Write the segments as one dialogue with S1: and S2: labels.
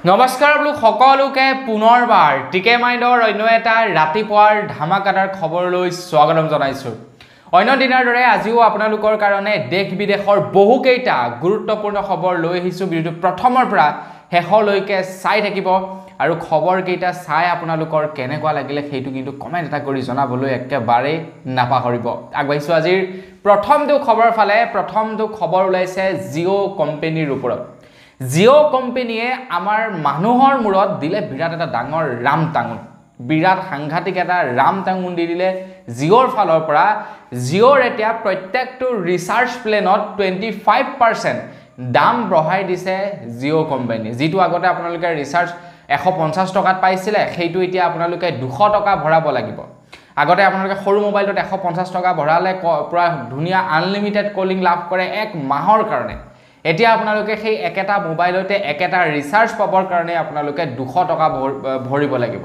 S1: নমস্কাৰ লোক সকলোকে পুনৰবাৰ টিকে মাইণ্ডৰ অন্য এটা ৰাতিপুৱাৰ ধামাকাদাৰ খবৰলৈ স্বাগতম জনাইছো। অন্য দিনৰ দৰে আজিও আপোনালোকৰ কাৰণে দেশ বিদেশৰ বহুকেইটা গুৰুত্বপূৰ্ণ খবৰ লৈ আহিছো। ভিডিঅ'টো প্ৰথমৰ পৰা শেষলৈকে চাই থাকিব আৰু খবৰ কেইটা চাই আপোনালোকৰ কেনেকুৱা লাগিলে সেইটো কিন্তু কমেন্ট এটা কৰি জনাবলৈ একেবাৰে নাপাহৰিব। আগবাঢ়িছো আজিৰ প্ৰথমটো খবৰ ফালে। প্ৰথমটো খবৰ ওলাইছে জিঅ' কোম্পানীৰ ওপৰত। জিঅ' কোম্পানীয়ে আমাৰ মানুহৰ মূৰত দিলে বিৰাট এটা ডাঙৰ ৰামটাঙুন, বিৰাট সাংঘাতিক এটা ৰামটাঙুন দি দিলে জিঅ'ৰ ফালৰ পৰা। জিঅ'ৰ এতিয়া প্ৰত্যেকটো ৰিচাৰ্জ প্লেনত 25% দাম বঢ়াই দিছে জিঅ' কোম্পানী। যিটো আগতে আপোনালোকে ৰিচাৰ্জ 150 টকাত পাইছিলে সেইটো এতিয়া আপোনালোকে 200 টকা ভৰাব লাগিব। আগতে আপোনালোকে সৰু মোবাইলত 150 টকা ভৰালে পুৰা ধুনীয়া আনলিমিটেড কলিং লাভ কৰে এক মাহৰ কাৰণে। এতিয়া আপোনালোকে সেই একেটা মোবাইলতে একেটা ৰিচাৰ্জ পাবৰ কাৰণে আপোনালোকে 200 টকা ভৰিব লাগিব।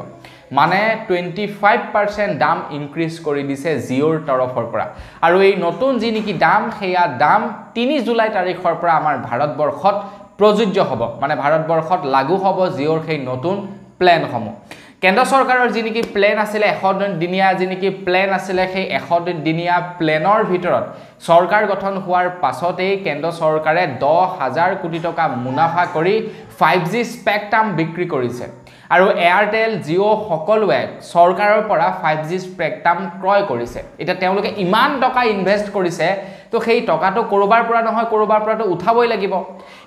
S1: মানে 25% দাম ইনক্ৰিজ কৰি দিছে জিঅ'ৰ তৰফৰ পৰা। আৰু এই নতুন যি নেকি দাম সেয়া দাম 3 জুলাই তাৰিখৰ পৰা আমাৰ ভাৰতবৰ্ষত প্ৰযোজ্য হ'ব, মানে ভাৰতবৰ্ষত লাগু হ'ব জিঅ'ৰ সেই নতুন প্লেনসমূহ। কেন্দ্ৰ চৰকাৰৰ যি নেকি প্লেন আছিলে 100 দিনীয়া যি নেকি প্লেন আছিলে সেই 100 দিনীয়া প্লেনৰ ভিতৰত চৰকাৰ গঠন হোৱাৰ পাছতেই কেন্দ্ৰ চৰকাৰে 10,000 কোটি টকা মুনাফা কৰি 5G স্পেকট্ৰাম বিক্ৰী কৰিছে। আৰু এয়াৰটেল জিঅ' সকলোৱে চৰকাৰৰ পৰা 5G স্পেকট্ৰাম ক্ৰয় কৰিছে। এতিয়া তেওঁলোকে ইমান টকা ইনভেষ্ট কৰিছে, তো সেই টকাটো কৰবাৰ পৰা নহয় কৰবাৰ পৰাটো উঠাবই লাগিব।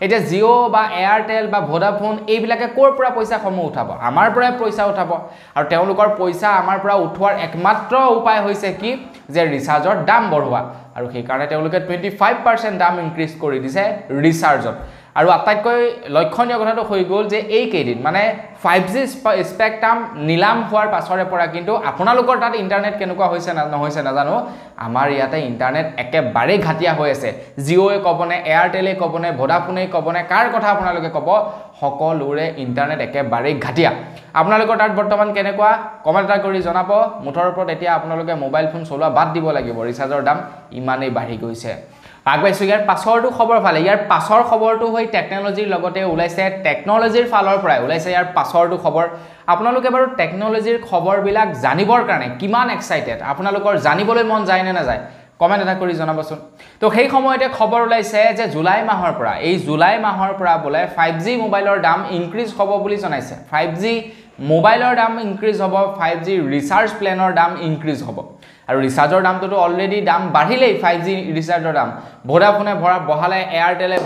S1: এতিয়া জিঅ' বা এয়াৰটেল বা ভোডাফোন এইবিলাকে ক'ৰ পৰা পইচাসমূহ উঠাব? আমাৰ পৰাই পইচা উঠাব। আৰু তেওঁলোকৰ পইচা আমাৰ পৰা উঠোৱাৰ একমাত্ৰ উপায় হৈছে কি যে ৰিচাৰ্জৰ দাম বঢ়োৱা। আৰু সেইকাৰণে তেওঁলোকে 25% দাম ইনক্ৰিজ কৰি দিছে ৰিচাৰ্জত। আৰু আটাইতকৈ লক্ষণীয় কথাটো হৈ গ'ল যে এই কেইদিন মানে 5G স্পেকট্ৰাম নিলাম হোৱাৰ পাছৰে পৰা কিন্তু আপোনালোকৰ তাত ইণ্টাৰনেট কেনেকুৱা হৈছে নহৈছে নাজানো, আমাৰ ইয়াতে ইণ্টাৰনেট একেবাৰে ঘাটিয়া হৈ আছে। জিঅ'য়ে ক'বনে, এয়াৰটেলে ক'বনে, ভোডাফোনে ক'বনে, কাৰ কথা আপোনালোকে ক'ব, সকলোৰে ইণ্টাৰনেট একেবাৰে ঘাটিয়া। আপোনালোকৰ তাত বৰ্তমান কেনেকুৱা কমেণ্ট এটা কৰি জনাব। মুঠৰ ওপৰত এতিয়া আপোনালোকে মোবাইল ফোন চলোৱা বাদ দিব লাগিব, ৰিচাৰ্জৰ দাম ইমানেই বাঢ়ি গৈছে। আগবাঢ়িছো ইয়াৰ পাছৰটো খবৰ ফালে। ইয়াৰ পাছৰ খবৰটো হৈ টেকন'লজিৰ লগতে ওলাইছে, টেকন'লজিৰ ফালৰ পৰাই ওলাইছে ইয়াৰ পাছৰটো খবৰ। আপোনালোকে বাৰু টেকন'লজিৰ খবৰবিলাক জানিবৰ কাৰণে কিমান এক্সাইটেড, আপোনালোকৰ জানিবলৈ মন যায় নে নাযায় কমেণ্ট এটা কৰি জনাবচোন। তো সেই সময়তে খবৰ ওলাইছে যে জুলাই মাহৰ পৰা, এই জুলাই মাহৰ পৰা বোলে 5G মোবাইলৰ দাম ইনক্ৰিজ হ'ব বুলি জনাইছে। 5G মোবাইলৰ দাম ইনক্ৰিজ হ'ব, 5G ৰিচাৰ্জ প্লেনৰ দাম ইনক্ৰিজ হ'ব। আৰু ৰিচাৰ্জৰ দামটোতো অলৰেডি দাম বাঢ়িলেই। 5G ৰিচাৰ্জৰ দাম ভোডাফোনে বঢ়ালে, এয়াৰটেলে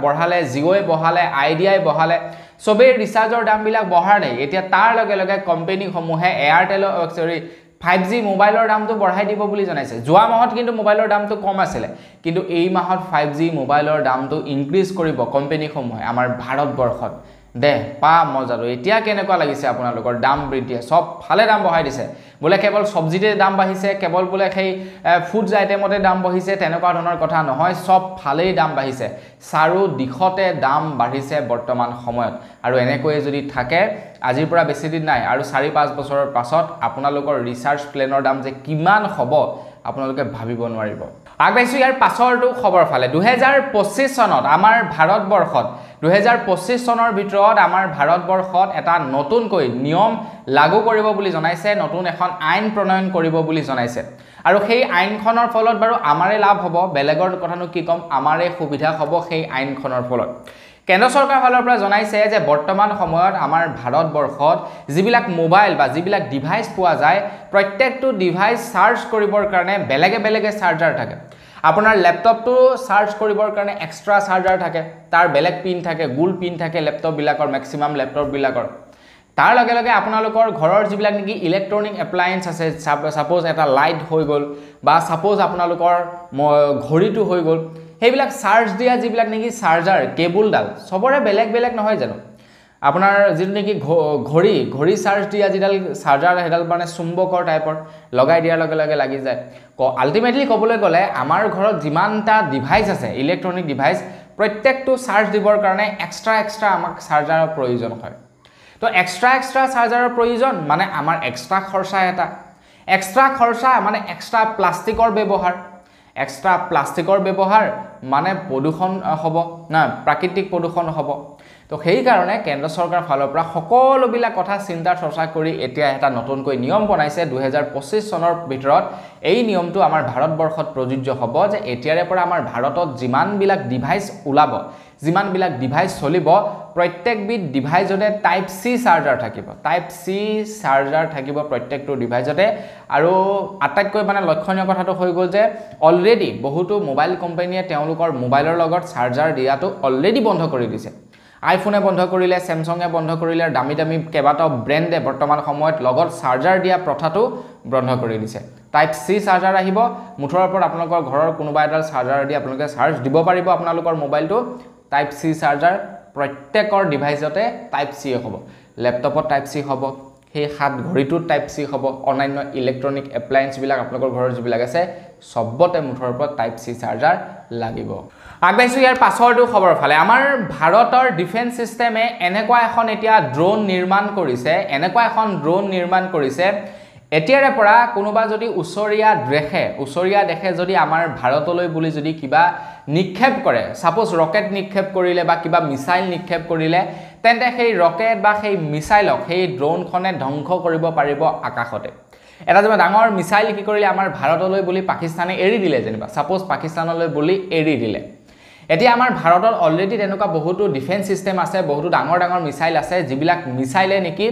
S1: বঢ়ালে, জিঅ'য়ে বঢ়ালে, আইডিয়াই বঢ়ালে, চবেই ৰিচাৰ্জৰ দামবিলাক বঢ়ালেই। এতিয়া তাৰ লগে লগে কোম্পানীসমূহে এয়াৰটেলৰ 5G মোবাইলৰ দামটো বঢ়াই দিব বুলি জনাইছে। যোৱা মাহত কিন্তু মোবাইলৰ দামটো কম আছিলে, কিন্তু এই মাহত 5G মোবাইলৰ দামটো ইনক্ৰিজ কৰিব কোম্পানীসমূহে আমাৰ ভাৰতবৰ্ষত। দে পা মজাটো। এতিয়া কেনেকুৱা লাগিছে আপোনালোকৰ দাম বৃদ্ধিয়ে? চব ফালে দাম বঢ়াই দিছে। বোলে কেৱল চব্জিতে দাম বাঢ়িছে, কেৱল বোলে সেই ফুডছ আইটেমতে দাম বাঢ়িছে তেনেকুৱা ধৰণৰ কথা নহয়, চব ফালেই দাম বাঢ়িছে। চাৰো দিশতে দাম বাঢ়িছে বৰ্তমান সময়ত। আৰু এনেকৈয়ে যদি থাকে আজিৰ পৰা বেছি দিন নাই, আৰু 4-5 বছৰৰ পাছত আপোনালোকৰ ৰিচাৰ্জ প্লেনৰ দাম যে কিমান হ'ব আপোনালোকে ভাবিব নোৱাৰিব। আগবাঢ়িছো ইয়াৰ পাছৰটো খবৰ ফালে। 2025 চনত আমাৰ ভাৰতবৰ্ষত 2025 চনৰ ভিতৰত আমাৰ ভাৰতবৰ্ষত এটা নতুনকৈ নিয়ম লাগু কৰিব বুলি জনাইছে, নতুন এখন আইন প্ৰণয়ন কৰিব বুলি জনাইছে। আৰু সেই আইনখনৰ ফলত বাৰু আমাৰে লাভ হ'ব, বেলেগৰ কথানো কি ক'ম, আমাৰে সুবিধা হ'ব সেই আইনখনৰ ফলত। কেন্দ্ৰ চৰকাৰৰ ফালৰ পৰা জনাইছে যে বৰ্তমান সময়ত আমাৰ ভাৰতবৰ্ষত যিবিলাক মোবাইল বা যিবিলাক ডিভাইচ পোৱা যায়, প্ৰত্যেকটো ডিভাইচ চাৰ্জ কৰিবৰ কাৰণে বেলেগে বেলেগে চাৰ্জাৰ থাকে। আপোনাৰ লেপটপটো চাৰ্জ কৰিবৰ কাৰণে এক্সট্ৰা চাৰ্জাৰ থাকে, তাৰ বেলেগ পিন থাকে, গোল পিন থাকে লেপটপবিলাকৰ, মেক্সিমাম লেপটপবিলাকৰ। তাৰ লগে লগে আপোনালোকৰ ঘৰৰ যিবিলাক নেকি ইলেক্ট্ৰনিক এপ্লায়েন্স আছে, ছাপোজ এটা লাইট হৈ গ'ল বা ছাপোজ আপোনালোকৰ ঘড়ীটো হৈ গ'ল, সেইবিলাক চাৰ্জ দিয়া যিবিলাক নেকি চাৰ্জাৰ কেবুলডাল চবৰে বেলেগ বেলেগ নহয় জানো? আপোনাৰ যিটো নেকি ঘড়ী চাৰ্জ দিয়া যিডাল চাৰ্জাৰ সেইডাল মানে চুম্বকৰ টাইপৰ, লগাই দিয়াৰ লগে লগে লাগি যায়। আল্টিমেটলি ক'বলৈ গ'লে আমাৰ ঘৰত যিমানটা ডিভাইচ আছে ইলেক্ট্ৰনিক ডিভাইচ, প্ৰত্যেকটো চাৰ্জ দিবৰ কাৰণে এক্সট্ৰা আমাক চাৰ্জাৰৰ প্ৰয়োজন হয়। তো এক্সট্ৰা চাৰ্জাৰৰ প্ৰয়োজন মানে আমাৰ এক্সট্ৰা খৰচা এটা, এক্সট্ৰা খৰচা মানে এক্সট্ৰা প্লাষ্টিকৰ ব্যৱহাৰ, এক্সট্ৰা প্লাষ্টিকৰ ব্যৱহাৰ মানে প্ৰদূষণ হ'ব না, প্ৰাকৃতিক প্ৰদূষণ হ'ব। তো সেই কাৰণে কেন্দ্ৰ চৰকাৰ ফালৰ পৰা সকলোবিলাক কথা চিন্তা চৰ্চা কৰি এতিয়া এটা নতুনকৈ নিয়ম বনাইছে 2025 চনৰ ভিতৰত এই নিয়মটো আমাৰ ভাৰতবৰ্ষত প্ৰযোজ্য হ'ব যে এতিয়াৰে পৰা আমাৰ ভাৰতত যিমানবিলাক ডিভাইচ ওলাব যিমানবিলাক ডিভাইচ চলিব প্ৰত্যেকবিধ ডিভাইচতে টাইপ সি চাৰ্জাৰ থাকিব টাইপ সি চাৰ্জাৰ থাকিব প্ৰত্যেকটো ডিভাইচতে আৰু আটাইতকৈ মানে লক্ষণীয় কথাটো হৈ গ'ল যে অলৰেডি বহুতো মোবাইল কোম্পানীয়ে তেওঁলোকৰ মোবাইলৰ লগত চাৰ্জাৰ দিয়াটো অলৰেডি বন্ধ কৰি দিছে আইফোনে বন্ধ কৰিলে স্যামসাঙে বন্ধ কৰিলে দামী দামী কেবাটাও ব্ৰেণ্ডে বৰ্তমান সময়ত লগত চাৰ্জাৰ দিয়া প্ৰথাটো বন্ধ কৰি দিছে টাইপ সি চাৰ্জাৰ আহিব মুঠৰ ওপৰত আপোনালোকৰ ঘৰৰ কোনোবা এডাল চাৰ্জাৰ দি আপোনালোকে চাৰ্জ দিব পাৰিব আপোনালোকৰ মোবাইলটো টাইপ সি চাৰ্জাৰ প্ৰত্যেকৰ ডিভাইচতে টাইপ সি হ'ব ল্যাপটপত টাইপ সি হ'ব সেই হাত ঘড়ীটোত টাইপ সি হ'ব অনলাইন ইলেক্ট্ৰনিক এপ্লায়েন্স বিলাক আপোনালোকৰ ঘৰৰ যিবিলাক আছে সবতে মুঠৰ ওপৰত টাইপ সি চাৰ্জাৰ লাগিব আগবাইছো ইয়াৰ পাছৰটো খবৰ ফালে আমাৰ ভাৰতৰ ডিফেন্স সিস্টেমে এনেকুৱা এখন এতিয়া ড্ৰোন নিৰ্মাণ কৰিছে এতিয়াৰে পৰা কোনোবা যদি উছৰীয়া দেখে যদি আমাৰ ভাৰতলৈ বুলি যদি কিবা নিক্ষেপ কৰে সাপোজ ৰকেট নিক্ষেপ কৰিলে বা কিবা মিসাইল নিক্ষেপ কৰিলে তেন্তে সেই ৰকেট বা সেই মিসাইলক সেই ড্ৰোনখনে ধ্বংস কৰিব পাৰিব আকাশতে এটা যে ডাঙৰ মিসাইল কি কৰিলে আমাৰ ভাৰতলৈ বুলি পাকিস্তানে এৰি দিলে যেনিবা সাপোজ পাকিস্তানলৈ বুলি এৰি দিলে এতিয়া আমাৰ ভাৰতত অলৰেডি তেনেকুৱা বহুতো ডিফেন্স সিস্টেম আছে বহুতো ডাঙৰ মিসাইল আছে যিবিলাক মিসাইলে নেকি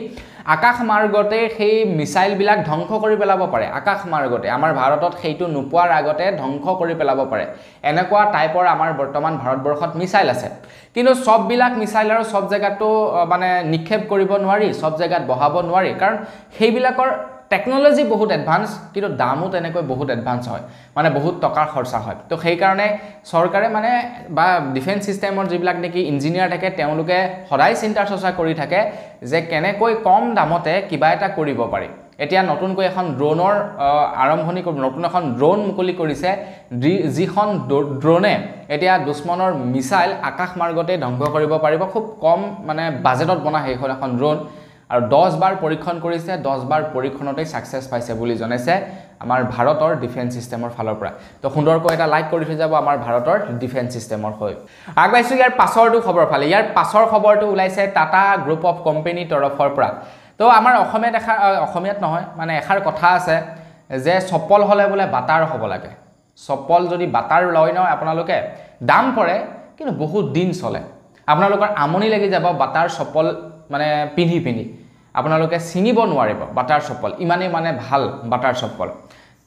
S1: আকাশ মাৰ্গতে সেই মিসাইল বিলাক ধ্বংস কৰি পেলাব পাৰে আকাশ মাৰ্গতে আমাৰ ভাৰতত সেইটো নোপোৱাৰ আগতে ধ্বংস কৰি পেলাব পাৰে এনেকুৱা টাইপৰ আমাৰ বৰ্তমান ভাৰতবৰ্ষত মিসাইল আছে কিন্তু সব বিলাক মিসাইল আৰু সব জায়গাটো মানে নিক্ষেপ কৰিব নোৱাৰি সব জায়গাত বহাব নোৱাৰি কাৰণ সেইবিলাকৰ টেকনলজি বহুত এডভান্স কিন্তু দামও তেনেকৈ বহুত এডভান্স হয় মানে বহুত টকাৰ খৰচা হয় তো সেই কাৰণে সৰকাৰে মানে বা ডিফেন্স সিস্টেমৰ যিবিলাক নেকি ইঞ্জিনিয়াৰ থাকে তেওঁলোকে সদায় চিন্তা চৰ্চা কৰি থাকে যে কেনেকৈ কম দামতে কিবা এটা কৰিব পাৰি এতিয়া নতুনকৈ এখন ড্ৰোনৰ আৰম্ভণি নতুন এখন ড্ৰোন মুকলি কৰিছে যিখন ড্ৰোনে এতিয়া দুশ্মনৰ মিসাইল আকাশ মাৰ্গতে ধ্বংস কৰিব পাৰিব খুব কম মানে বাজেটত বনা সেইখন এখন ড্ৰোন আৰু 10 বাৰ পৰীক্ষণ কৰিছে 10 বাৰ পৰীক্ষণতে সাকসেস পাইছে বুলি জনাইছে আমাৰ ভাৰতৰ ডিফেন্স সিস্টেমৰ ফালৰ পৰা তো সুন্দৰকৈ এটা লাইক কৰি থৈ যাব আমাৰ ভাৰতৰ ডিফেন্স সিস্টেমৰ হৈ আগবাইছো ইয়াৰ পাছৰটো খবৰ ফালে ইয়াৰ পাছৰ খবৰটো ওলাইছে টাটা গ্ৰুপ অফ কোম্পানী তৰফৰ পৰা তো আমাৰ অসমীয়াত নহয় মানে এখাৰ কথা আছে যে চপল হলে বলে বাটাৰ হ'ব লাগে চপল যদি বাটাৰ লয় ন আপোনালোকে দাম পৰে কিন্তু বহুত দিন চলে আপোনালোকৰ আমনি লাগি যাব বাটাৰ চপল মানে পিন্ধি আপোনালোকে চিনিব নোৱাৰিব বাটাৰ চপল ইমানে মানে ভাল বাটাৰ চপল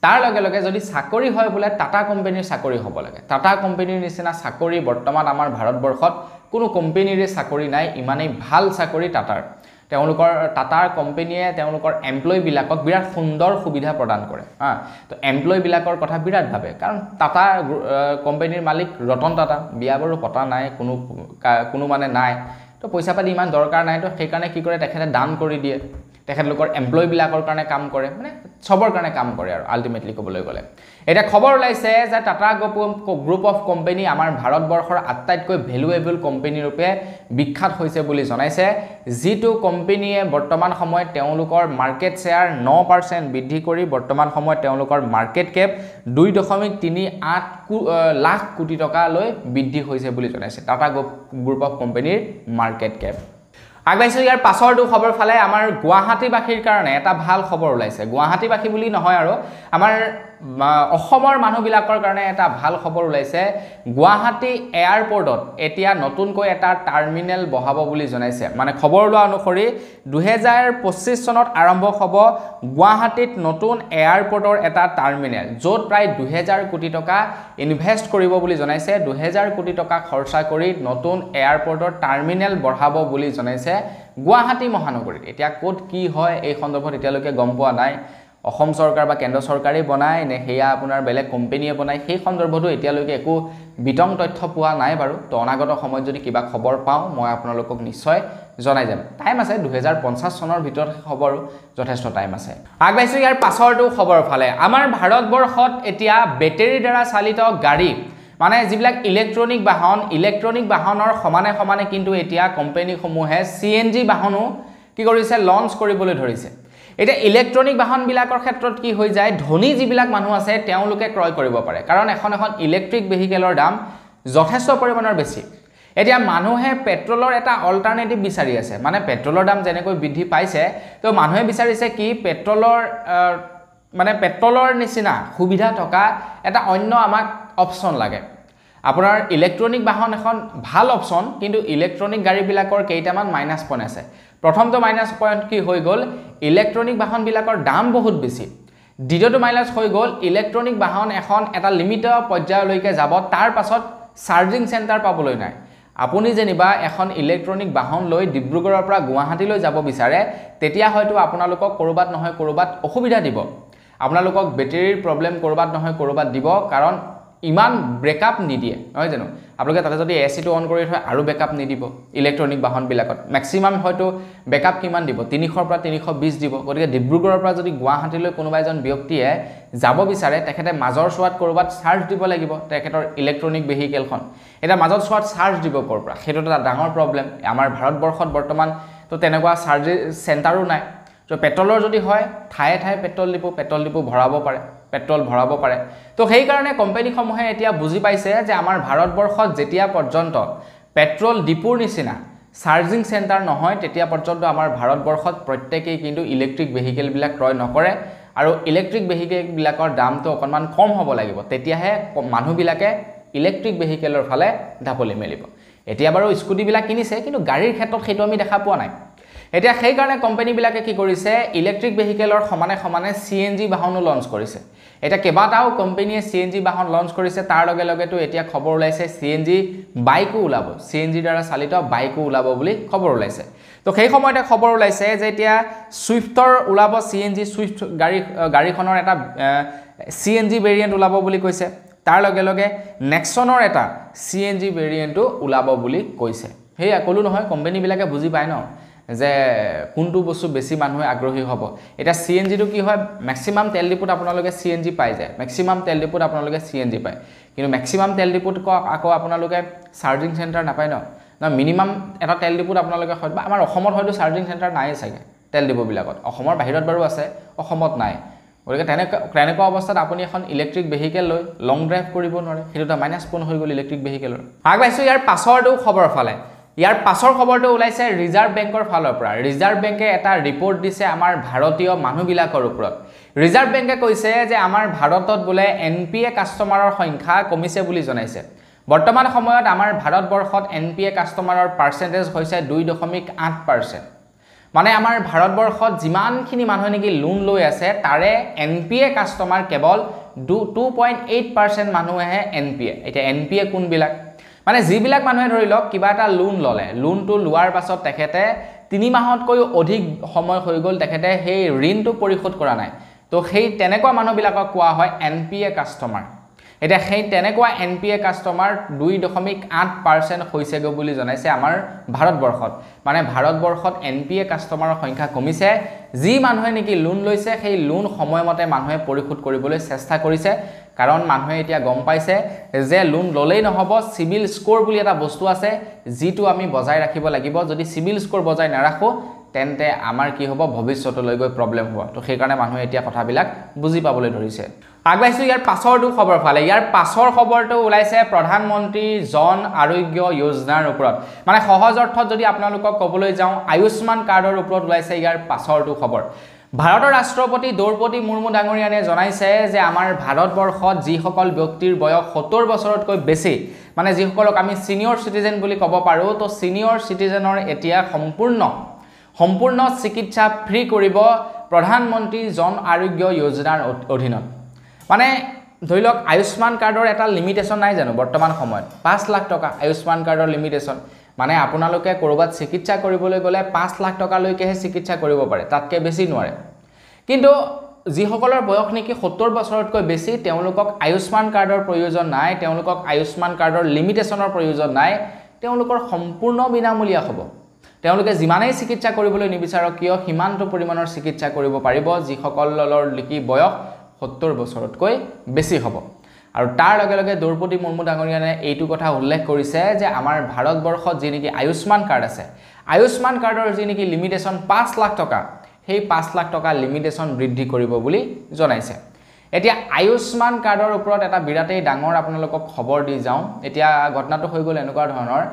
S1: তাৰ লগে লগে যদি চাকৰি হয় বলে টাটা কোম্পানীৰ চাকৰি হ'ব লাগে টাটা কোম্পানীৰ নিচিনা চাকৰি বৰ্তমান আমাৰ ভাৰতবৰ্ষত কোনো কোম্পানীৰে চাকৰি নাই ইমানেই ভাল চাকৰি টাটাৰ তেওঁলোকৰ টাটাৰ কোম্পানীয়ে তেওঁলোকৰ এমপ্লয়ি বিলাকক বিৰাট সুন্দৰ সুবিধা প্ৰদান কৰে তো এমপ্লয়ি বিলাকৰ কথা বিৰাট ভাবে কাৰণ টাটা কোম্পানীৰ মালিক ৰতন টাটা বিয়া বাৰু পতা নাই কোনো মানে নাই তো পইচা পাতি ইমান দৰকাৰ নাই তো সেই কাৰণে কি কৰে তেখেতে দান কৰি দিয়ে তেখেতলোকৰ এমপ্লয়ি বিলাকৰ কাৰণে কাম কৰে মানে সবৰ কাৰণে কাম কৰে আৰু আলটিমেটলি ক'বলৈ গ'লে এটা খবৰ ওলাইছে যে টাটা গ্ৰুপ অফ কোম্পানী আমাৰ ভাৰতবৰ্ষৰ আটাইতকৈ ভ্যালুএবল কোম্পানী ৰূপে বিখ্যাত হৈছে বুলি জনাইছে যিটো কোম্পানীয়ে বৰ্তমান সময়ত তেওঁলোকৰ মাৰ্কেট শ্বেয়াৰ 9% বৃদ্ধি কৰি বৰ্তমান সময়ত তেওঁলোকৰ মাৰ্কেট কেপ 2.38 লাখ কোটি টকা লৈ বৃদ্ধি হৈছে বুলি জনাইছে টাটা গ্ৰুপ অফ কোম্পানীৰ মাৰ্কেট কেপ আগবাইছো ইয়াৰ পাছৰটো খবৰ ফালে আমাৰ গুৱাহাটীবাসীৰ কাৰণে এটা ভাল খবৰ ওলাইছে গুৱাহাটীবাসী বুলি নহয় আৰু আমাৰ অসমৰ মানুহবিলাকৰ কাৰণে এটা ভাল খবৰ ওলাইছে গুৱাহাটী এয়াৰপোৰ্টত এতিয়া নতুনকৈ এটা টাৰ্মিনেল বহাব বুলি জনাইছে মানে খবৰ লোৱা অনুসৰি 2025 চনত আৰম্ভ হ'ব গুৱাহাটীত নতুন এয়াৰপোৰ্টৰ এটা টাৰ্মিনেল য'ত প্ৰায় 2000 কোটি টকা ইনভেষ্ট কৰিব বুলি জনাইছে 2000 কোটি টকা খৰচা কৰি নতুন এয়াৰপোৰ্টৰ টাৰ্মিনেল বঢ়াব বুলি জনাইছে গুৱাহাটী মহানগৰীত এতিয়া ক'ত কি হয় এই সন্দৰ্ভত এতিয়ালৈকে গম পোৱা নাই অসম চৰকাৰ বা কেন্দ্ৰ চৰকাৰে বনায় নে হেয়া আপোনাৰ বেলেগ কোম্পানীয়ে বনায় সেই সন্দৰ্ভতো এতিয়ালৈকে একো বিতং তথ্য পোৱা নাই বাৰু তো অনাগত সময়ত যদি কিবা খবৰ পাওঁ মই আপোনালোকক নিশ্চয় জনাই যাম টাইম আছে 2050 চনৰ ভিতৰত খবৰ যথেষ্ট টাইম আছে আগবাইছো ইয়াৰ পাছৰটো খবৰ ফালে আমাৰ ভাৰতবৰ্ষত এতিয়া বেটাৰী দ্বাৰা চালিত গাড়ী মানে যিবিলাক ইলেক্ট্ৰনিক বাহনৰ সমানে কিন্তু এতিয়া কোম্পানীসমূহে সিএনজি বাহনো কি কৰিছে লঞ্চ কৰিবলৈ ধৰিছে এটা ইলেক্ট্ৰনিক বাহন বিলাকৰ ক্ষেত্ৰত কি হৈ যায় ধনী যিবিলাক মানুহ আছে তেওঁলোকে ক্ৰয় কৰিব পাৰে কাৰণ এখন ইলেক্ট্ৰিক ভেহিকেলৰ দাম যথেষ্ট পৰিমাণৰ বেছি এতিয়া মানুহে পেট্ৰলৰ এটা অল্টাৰনেটিভ বিচাৰি আছে মানে পেট্ৰলৰ দাম যেনেকৈ বৃদ্ধি পাইছে তো মানুহে বিচাৰিছে কি পেট্ৰলৰ নিচিনা সুবিধা থকা এটা অন্য আমাক অপচন লাগে আপোনাৰ ইলেক্ট্ৰনিক বাহন এখন ভাল অপচন কিন্তু ইলেক্ট্ৰনিক গাড়ীবিলাকৰ কেইটামান মাইনাছ পইণ্ট আছে প্ৰথমটো মাইনাছ পইণ্ট কি হৈ গ'ল ইলেক্ট্ৰনিক বাহনবিলাকৰ দাম বহুত বেছি দ্বিতীয়টো মাইনাছ হৈ গ'ল ইলেক্ট্ৰনিক বাহন এখন এটা লিমিটেড পৰ্যায়লৈকে যাব তাৰ পাছত চাৰ্জিং চেণ্টাৰ পাবলৈ নাই আপুনি যেনিবা এখন ইলেক্ট্ৰনিক বাহন লৈ ডিব্ৰুগড়ৰ পৰা গুৱাহাটীলৈ যাব বিচাৰে তেতিয়া হয়তো আপোনালোকক কৰবাত নহয় কৰবাত অসুবিধা দিব আপোনালোকক বেটাৰীৰ প্ৰবলেম কৰবাত নহয় কৰবাত দিব কাৰণ ইমান ব্ৰেকআপ নিদিয়ে নহয় জানো আপোনালোকে তাতে যদি এচিটো অন কৰি থয় আৰু ব্ৰেকআপ নিদিব ইলেক্ট্ৰনিক বাহনবিলাকত ম্যাক্সিমাম হয়তো ব্ৰেকআপ কিমান দিব 300 পৰা 320 দিব গতিকে ডিব্ৰুগড়ৰ পৰা যদি গুৱাহাটীলৈ কোনোবা এজন ব্যক্তিয়ে যাব বিচাৰে তেখেতে মাজৰ সোৱাত কৰবাত চাৰ্জ দিব লাগিব তেখেতৰ ইলেক্ট্ৰনিক ভেহিকেলখন এটা মাজৰ সোৱাত চাৰ্জ দিব কৰ পৰা সেইটো এটা ডাঙৰ প্ৰবলেম আমাৰ ভাৰতবৰ্ষত বৰ্তমান তো তেনেকুৱা চাৰ্জ চেণ্টাৰো নাই তো পেট্ৰলৰ যদি হয় ঠায়ে ঠায়ে পেট্ৰল ডিপো ভৰাব পাৰে পেট্ৰল ভৰাব পাৰে তো সেই কাৰণে কোম্পানীসমূহে এতিয়া বুজি পাইছে যে আমাৰ ভাৰতবৰ্ষত যেতিয়া পৰ্যন্ত পেট্ৰল ডিপোৰ নিচিনা চাৰ্জিং চেণ্টাৰ নহয় তেতিয়া পৰ্যন্ত আমাৰ ভাৰতবৰ্ষত প্ৰত্যেকই কিন্তু ইলেক্ট্ৰিক ভেহিকেলবিলাক ক্ৰয় নকৰে আৰু ইলেক্ট্ৰিক ভেহিকেলবিলাকৰ দামটো অকণমান কম হ'ব লাগিব তেতিয়াহে মানুহবিলাকে ইলেক্ট্ৰিক ভেহিকেলৰ ফালে ঢাপলি মেলিব এতিয়া বাৰু স্কুটিবিলাক কিনিছে কিন্তু গাড়ীৰ ক্ষেত্ৰত সেইটো আমি দেখা পোৱা নাই এতিয়া সেই কাৰণে কোম্পানীবিলাকে কি কৰিছে ইলেক্ট্ৰিক ভেহিকেলৰ সমানে CNG বাহনো লঞ্চ কৰিছে এটা কেবাটাও কোম্পানীয়ে CNG বাহন লঞ্চ কৰিছে তাৰ লগে লগেতো এতিয়া খবৰ ওলাইছে CNG বাইকো ওলাব CNG দ্বাৰা চালিত বাইকো ওলাব বুলি খবৰ ওলাইছে তো সেই সময়তে খবৰ ওলাইছে যে এতিয়া সুইফটৰ ওলাব CNG সুইফট গাড়ীখনৰ এটা CNG ভেৰিয়েন্ট ওলাব বুলি কৈছে তাৰ লগে লগে নেক্সনৰ এটা CNG ভেৰিয়েন্টটো ওলাব বুলি কৈছে হেই আকলো নহয় কোম্পানীবিলাকে বুজি পায় ন যে কোনটো বস্তু বেছি মানুহে আগ্ৰহী হ'ব এটা CNG টো কি হয় ম্যাক্সিমাম তেল ডিপোত আপোনালোকে CNG পাই যায় ম্যাক্সিমাম তেল ডিপোত আপোনালোকে CNG পায় কিন্তু ম্যাক্সিমাম তেল ডিপোত আকৌ আপোনালোকে চাৰ্জিং চেণ্টাৰ নাপায় ন মিনিমাম এটা তেল ডিপোত আপোনালোকে হয় বা আমাৰ অসমত হয়তো চাৰ্জিং চেণ্টাৰ নাই চাগে তেল ডিপোবিলাকত অসমৰ বাহিৰত বাৰু আছে অসমত নাই গতিকে তেনেকুৱা অৱস্থাত আপুনি এখন ইলেক্ট্ৰিক ভেহিকেল লৈ লং ড্ৰাইভ কৰিব নোৱাৰে সেইটো এটা মাইনাছ পইণ্ট হৈ গ'ল ইলেক্ট্ৰিক ভেহিকেলৰ আগবাইছো ইয়াৰ পাছৰটো খবৰ ফালে ইয়াৰ পাছৰ খবৰটো ওলাইছে ৰিজাৰ্ভ বেংকৰ ফালৰ পৰা ৰিজাৰ্ভ বেংকে এটা ৰিপৰ্ট দিছে আমাৰ ভাৰতীয় মানুহবিলাকৰ ওপৰত ৰিজাৰ্ভ বেংকে কৈছে যে আমাৰ ভাৰতত বোলে NPA কাষ্টমাৰৰ সংখ্যা কমিছে বুলি জনাইছে বৰ্তমান সময়ত আমাৰ ভাৰতবৰ্ষত NPA কাষ্টমাৰৰ পাৰ্চেন্টেজ হৈছে 2.8% মানে আমাৰ ভাৰতবৰ্ষত যিমানখিনি মানুহে নেকি লোন লৈ আছে তাৰে NPA কাষ্টমাৰ কেৱল 2.8% মানুহে NPA এতিয়া NPA কোনবিলাক মানে যিবিলাক মানুহে ধৰি লওক কিবা এটা লোন ললে লোনটো লোৱাৰ পাছত তেখেতে 3 মাহতকৈ অধিক সময় হৈ গ'ল তেখেতে সেই ঋণটো পৰিশোধ কৰা নাই তো সেই তেনেকুৱা মানুহবিলাকক কোৱা হয় NPA কাষ্টমাৰ এটা সেই তেনেকুৱা NPA কাষ্টমাৰ 2.8% হৈছেগৈ বুলি জনাইছে আমাৰ ভাৰতবৰ্ষত মানে ভাৰতবৰ্ষত NPA কাষ্টমাৰৰ সংখ্যা কমিছে যি মানুহে নেকি লোন লৈছে সেই লোন সময়মতে মানুহে পৰিশোধ কৰিবলৈ চেষ্টা কৰিছে কাৰণ মানুহে এতিয়া গম পাইছে যে লোন ললেই নহব সিবিল স্কোৰ বুলি এটা বস্তু আছে যিটো আমি বজাই ৰাখিব লাগিব যদি সিবিল স্কোৰ বজাই নাৰাখো তেন্তে আমাৰ কি হ'ব ভৱিষ্যতলৈ গৈ প্ৰবলেম হ'ব তো সেই কাৰণে মানুহে এতিয়া কথাবিলাক বুজি পাবলৈ ধৰিছে আগবাইছো ইয়াৰ পাছৰটো খবৰ ফালে ইয়াৰ পাছৰ খবৰটো ওলাইছে প্ৰধানমন্ত্ৰী জন আৰোগ্য যোজনাৰ ওপৰত মানে সহজ অৰ্থত যদি আপোনালোকক ক'বলৈ যাওঁ আয়ুষ্মান কাৰ্ডৰ ওপৰত ওলাইছে ইয়াৰ পাছৰটো খবৰ ভাৰতৰ ৰাষ্ট্ৰপতি দ্ৰৌপদী মুৰ্মু ডাঙৰীয়ানে জনাইছে যে আমাৰ ভাৰতবৰ্ষত যিসকল ব্যক্তিৰ বয়স 70 বছৰতকৈ বেছি মানে যিসকলক আমি সিনিয়ৰ সিটিজেন বুলি ক'ব পাৰো তো সিনিয়ৰ সিটিজেনৰ এতিয়া সম্পূৰ্ণ চিকিৎসা ফ্ৰী কৰিব প্ৰধানমন্ত্ৰী জন আৰোগ্য যোজনাৰ অধীনত মানে ধৰি লওক আয়ুষ্মান কাৰ্ডৰ এটা লিমিটেশন নাই জানো বৰ্তমান সময়ত 5 লাখ টকা আয়ুষ্মান কাৰ্ডৰ লিমিটেশন মানে আপোনালোকে কৰবাত চিকিৎসা কৰিবলৈ গলে 5 লাখ টকা লৈকেহে চিকিৎসা কৰিব পাৰে তাতকে বেছি নোৱাৰে কিন্তু যিসকলৰ বয়স নেকি 70 বছৰতকৈ বেছি তেওঁলোকক আয়ুষ্মান কাৰ্ডৰ প্ৰয়োজন নাই তেওঁলোকক আয়ুষ্মান কাৰ্ডৰ লিমিটেশনৰ প্ৰয়োজন নাই তেওঁলোকৰ সম্পূৰ্ণ বিনামূলীয়া হ'ব তেওঁলোকে যিমানেই চিকিৎসা কৰিবলৈ নিবিচাৰক কিয় সিমানটো পৰিমাণৰ চিকিৎসা কৰিব পাৰিব যিসকলৰ লিকি বয়স 70 বছৰতকৈ বেছি হ'ব আৰু তাৰ লগে লগে দ্ৰৌপদী মুৰ্মু ডাঙৰীয়ানে এইটো কথা উল্লেখ কৰিছে যে আমাৰ ভাৰতবৰ্ষত যি নেকি আয়ুষ্মান কাৰ্ড আছে আয়ুষ্মান কাৰ্ডৰ যি নেকি লিমিটেশন 5 লাখ টকা সেই 5 লাখ টকা লিমিটেশন বৃদ্ধি কৰিব বুলি জনাইছে এতিয়া আয়ুষ্মান কাৰ্ডৰ ওপৰত এটা বিৰাটেই ডাঙৰ আপোনালোকক খবৰ দি যাওঁ এতিয়া ঘটনাটো হৈ গ'ল এনেকুৱা ধৰণৰ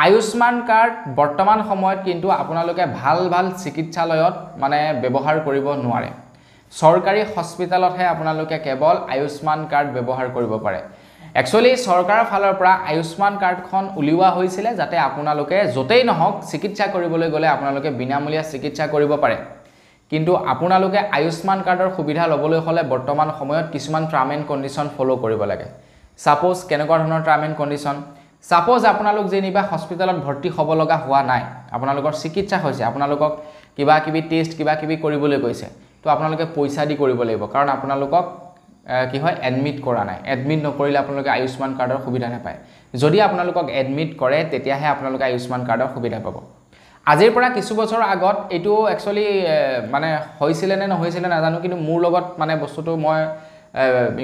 S1: আয়ুষ্মান কাৰ্ড বৰ্তমান সময়ত কিন্তু আপোনালোকে ভাল ভাল চিকিৎসালয়ত মানে ব্যৱহাৰ কৰিব নোৱাৰে চৰকাৰী হস্পিটালতহে আপোনালোকে কেৱল আয়ুষ্মান কাৰ্ড ব্যৱহাৰ কৰিব পাৰে একচুয়ালি চৰকাৰৰ ফালৰ পৰা আয়ুষ্মান কাৰ্ডখন উলিওৱা হৈছিল যাতে আপোনালোকে যতেই নহওক চিকিৎসা কৰিবলৈ গলে আপোনালোকে বিনামূলীয়া চিকিৎসা কৰিব পাৰে কিন্তু আপোনালোকে আয়ুষ্মান কাৰ্ডৰ সুবিধা লবলৈ হলে বৰ্তমান সময়ত কিছুমান টাৰ্ম এণ্ড কণ্ডিশ্যন ফলো কৰিব লাগে সাপোজ কেনেকুৱা ধৰণৰ টাৰ্ম এণ্ড কণ্ডিশ্যন সাপোজ আপোনালোক যেনিবা হস্পিটালত ভৰ্তি হ'ব লগা হোৱা নাই আপোনালোকৰ চিকিৎসা হৈছে আপোনালোকক কিবা কিবি টেষ্ট কিবা কিবি কৰিবলৈ কৈছে তো আপোনালোকে পইচা দি কৰিব লাগিব কাৰণ আপোনালোকক কি হয় এডমিট কৰা নাই এডমিট নকৰিলে আপোনালোকে আয়ুষ্মান কাৰ্ডৰ সুবিধা নাপায় যদি আপোনালোকক এডমিট কৰে তেতিয়াহে আপোনালোকে আয়ুষ্মান কাৰ্ডৰ সুবিধা পাব আজিৰ পৰা কিছু বছৰ আগত এটো একচুয়ালি মানে হৈছিল নে নহৈছিল নাজানো কিন্তু মোৰ লগত মানে বস্তুটো মই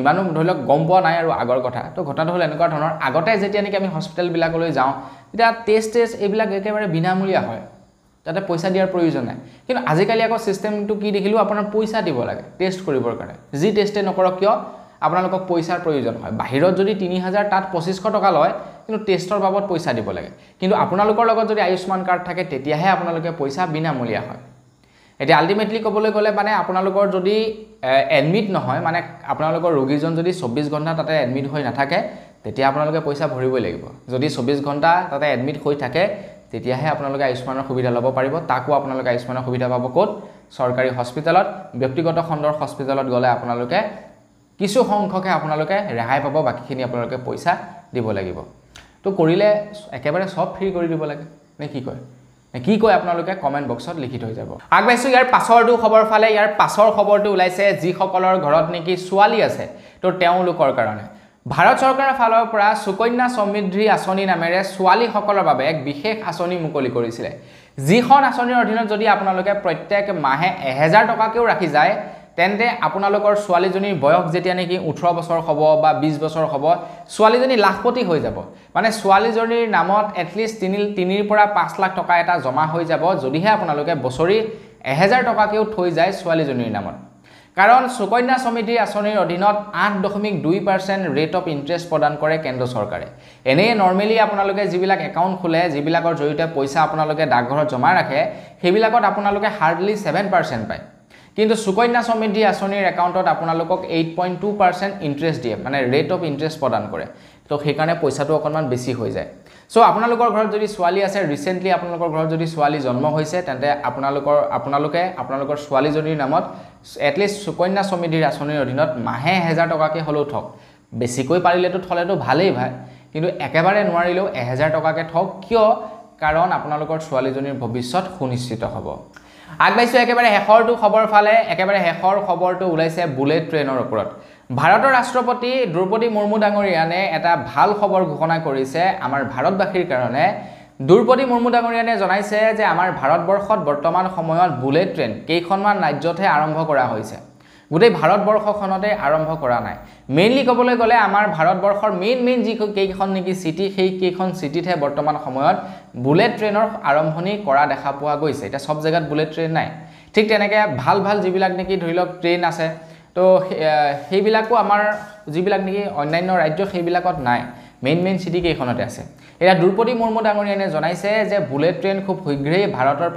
S1: ইমানো ধৰিলক গম পোৱা নাই আৰু আগৰ কথা তো ঘটনাটো হল এনেকুৱা ধৰণৰ আগতে যেতিয়া নেকি আমি হস্পিটেল বিলাকলৈ যাওঁ তেতিয়া টেষ্ট এইবিলাক একেবাৰে বিনামূলীয়া হয় তাতে পইচা দিয়াৰ প্ৰয়োজন নাই কিন্তু আজিকালি আকৌ সিস্টেমটো কি দেখিলো আপোনাৰ পইচা দিব লাগে টেষ্ট কৰিবৰ কাৰণে যি টেষ্টে নকৰক কিয় আপোনালোকক পইচাৰ প্ৰয়োজন হয় বাহিৰত যদি 3000 তাত 2500 টকা লয় কিন্তু টেষ্টৰ বাবদ পইচা দিব লাগে কিন্তু আপোনালোকৰ লগত যদি আয়ুষ্মান কাৰ্ড থাকে তেতিয়াহে আপোনালোকে পইচা বিনামূলীয়া হয় এতিয়া আলটিমেটলি কবলৈ গলে মানে আপোনালোকৰ যদি এডমিট নহয় মানে আপোনালোকৰ ৰোগীজন যদি 24 ঘণ্টা তাতে এডমিট হৈ নাথাকে তেতিয়া আপোনালোকে পইচা ভৰিবই লাগিব যদি 24 ঘণ্টা তাতে এডমিট হৈ থাকে তেতিয়াহে আপোনালোকে আয়ুষ্মানৰ সুবিধা ল'ব পাৰিব তাকো আপোনালোকে আয়ুষ্মানৰ সুবিধা পাব ক'ত চৰকাৰী হস্পিটালত ব্যক্তিগত খণ্ডৰ হস্পিটালত গলে আপোনালোকে কিছু সংখ্যকে আপোনালোকে ৰেহাই পাব বাকিখিনি আপোনালোকে পইচা দিব লাগিব তো কৰিলে একেবাৰে সব ফ্ৰী কৰি দিব লাগে নে কি কয় আপোনালোকে কমেন্ট বক্সত লিখি থৈ যাব আগবাইছো ইয়াৰ পাছৰটো খবৰ ফালে ইয়াৰ পাছৰ খবৰটো ওলাইছে যি সকলৰ ঘৰত নেকি ছোৱালী আছে তো তেওঁলোকৰ কাৰণে ভাৰত চৰকাৰৰ ফালৰ পৰা সুকন্যা সমৃদ্ধি আঁচনি নামেৰে ছোৱালী সকলৰ বাবে এক বিশেষ আঁচনি মুকলি কৰিছিল যিখন আঁচনিৰ অধীনত যদি আপোনালোকে প্ৰত্যেক মাহে 1000 টকাকেও ৰাখি যায় তেন্তে আপোনালোকৰ ছোৱালীজনীৰ বয়স যেতিয়া নেকি 18 বছৰ হ'ব বা 20 বছৰ হ'ব ছোৱালীজনী লাখপতি হৈ যাব মানে ছোৱালীজনীৰ নামত এটলিষ্ট 3 পৰা 5 লাখ টকা এটা জমা হৈ যাব যদিহে আপোনালোকে বছৰি 1000 টকাকেও থৈ যায় ছোৱালীজনীৰ নামত কাৰণ সুকন্যা সমৃদ্ধি আঁচনিৰ অধীনত 8.2% ৰেট অফ ইন্টাৰেষ্ট প্ৰদান কৰে কেন্দ্ৰ চৰকাৰে এনে নৰমালি আপোনালোকে যিবিলাক একাউণ্ট খোলে যিবিলাকৰ জৰিয়তে পইচা আপোনালোকে ডাকঘৰত জমা ৰাখে সেইবিলাকত আপোনালোকে হাৰ্ডলি 7% পায় কিন্তু সুকন্যা সমৃদ্ধি আঁচনিৰ একাউণ্টত আপোনালোকক 8.2% ইন্টাৰেষ্ট দিয়ে মানে ৰেট অফ ইন্টাৰেষ্ট প্ৰদান কৰে তো সেইকাৰণে পইচাটো অকনমান বেছি হৈ যায় সো আপোনালোকৰ ঘৰত যদি ছোৱালী আছে ৰিসেন্টলি আপোনালোকৰ ঘৰত যদি ছোৱালী জন্ম হৈছে তেন্তে আপোনালোকৰ ছোৱালীজনীৰ নামত এটলিষ্ট সুকন্যা সমৃদ্ধিৰ আঁচনিৰ অধীনত মাহে 1000 টকাকে হলেও থক বেছিকৈ পাৰিলেতো থলেতো ভালেই ভাই কিন্তু একেবাৰে নোৱাৰিলেও 1000 টকাকে থক কিয় কাৰণ আপোনালোকৰ ছোৱালীজনীৰ ভৱিষ্যত সুনিশ্চিত হ'ব আগবাইছো একেবাৰে হেখৰটো খবৰ ফালে একেবাৰে হেখৰ খবৰটো ওলাইছে বুলেট ট্ৰেইনৰ ওপৰত ভাৰতৰ ৰাষ্ট্ৰপতি দ্ৰৌপদী মুৰ্মু ডাঙৰীয়ানে এটা ভাল খবৰ ঘোষণা কৰিছে আমাৰ ভাৰতবাসীৰ কাৰণে দ্ৰৌপদী মুৰ্মু ডাঙৰীয়ানে জনাইছে যে আমাৰ ভাৰতবৰ্ষত বৰ্তমান সময়ত বুলেট ট্ৰেইন কেইখনমান ৰাজ্যতহে আৰম্ভ কৰা হৈছে গোটেই ভাৰতবৰ্ষখনতে আৰম্ভ কৰা নাই মেইনলি ক'বলৈ গ'লে আমাৰ ভাৰতবৰ্ষৰ মেইন যি কেইখন নেকি সিটি সেই কেইখন সিটিতহে বৰ্তমান সময়ত বুলেট ট্ৰেইনৰ আৰম্ভণি কৰা দেখা পোৱা গৈছে এটা সব জায়গাত বুলেট ট্ৰেইন নাই ঠিক তেনেকৈ ভাল যিবিলাক নেকি ধৰিলক ট্ৰেইন আছে তো সেইবিলাকো আমাৰ যিবিলাক নেকি অন্যান্য ৰাজ্য সেইবিলাকত নাই মেইন সিটি কেইখনতে আছে এটা দ্ৰৌপদী মুৰ্মু ডাঙৰীয়ানে জনাইছে যে বুলেট ট্ৰেইন খুব শীঘ্ৰেই ভাৰতৰ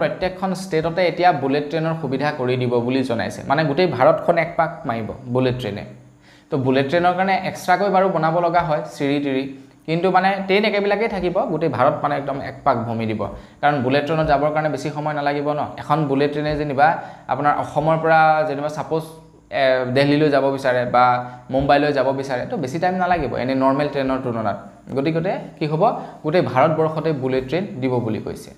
S1: প্ৰত্যেকখন ষ্টেটতে এতিয়া বুলেট ট্ৰেইনৰ সুবিধা কৰি দিব বুলি জনাইছে মানে গোটেই ভাৰতখন এক পাক মাৰিব বুলেট ট্ৰেইনে তো বুলেট ট্ৰেইনৰ কাৰণে এক্সট্ৰাকৈ বাৰু বনাব লগা হয় চিৰি কিন্তু মানে ট্ৰেইন একেবিলাকেই থাকিব গোটেই ভাৰত মানে একদম এক পাক ভূমি দিব কাৰণ বুলেট ট্ৰেইনত যাবৰ কাৰণে বেছি সময় নালাগিব ন এখন বুলেট ট্ৰেইনে যেনিবা আপোনাৰ অসমৰ পৰা যেনিবা সাপোজ দিল্লীলৈ যাব বিচাৰে বা মুম্বাইলৈ যাব বিচাৰে তো বেছি টাইম নালাগিব এনে নৰ্মেল ট্ৰেইনৰ তুলনাত গতিকে কি হ'ব গোটেই ভাৰতবৰ্ষতে বুলেট ট্ৰেইন দিব বুলি কৈছে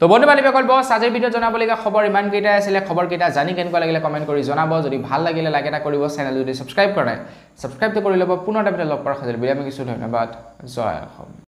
S1: তো বন্ধু বান্ধৱীসকল বস আজিৰ ভিডিঅ' জনাবলগীয়া খবৰ ইমান কেইটা আছিলে খবৰকেইটা জানি কেনেকুৱা লাগিলে কমেণ্ট কৰি জনাব যদি ভাল লাগিলে লাইক এটা কৰিব চেনেল যদি সাবস্ক্ৰাইব কৰা নাই সাবস্ক্ৰাইব কৰি ল'ব পুনৰ এটা ভিডিঅ' লগ কৰাৰ সাজু বিৰাম কিছু ধন্যবাদ জয় অসম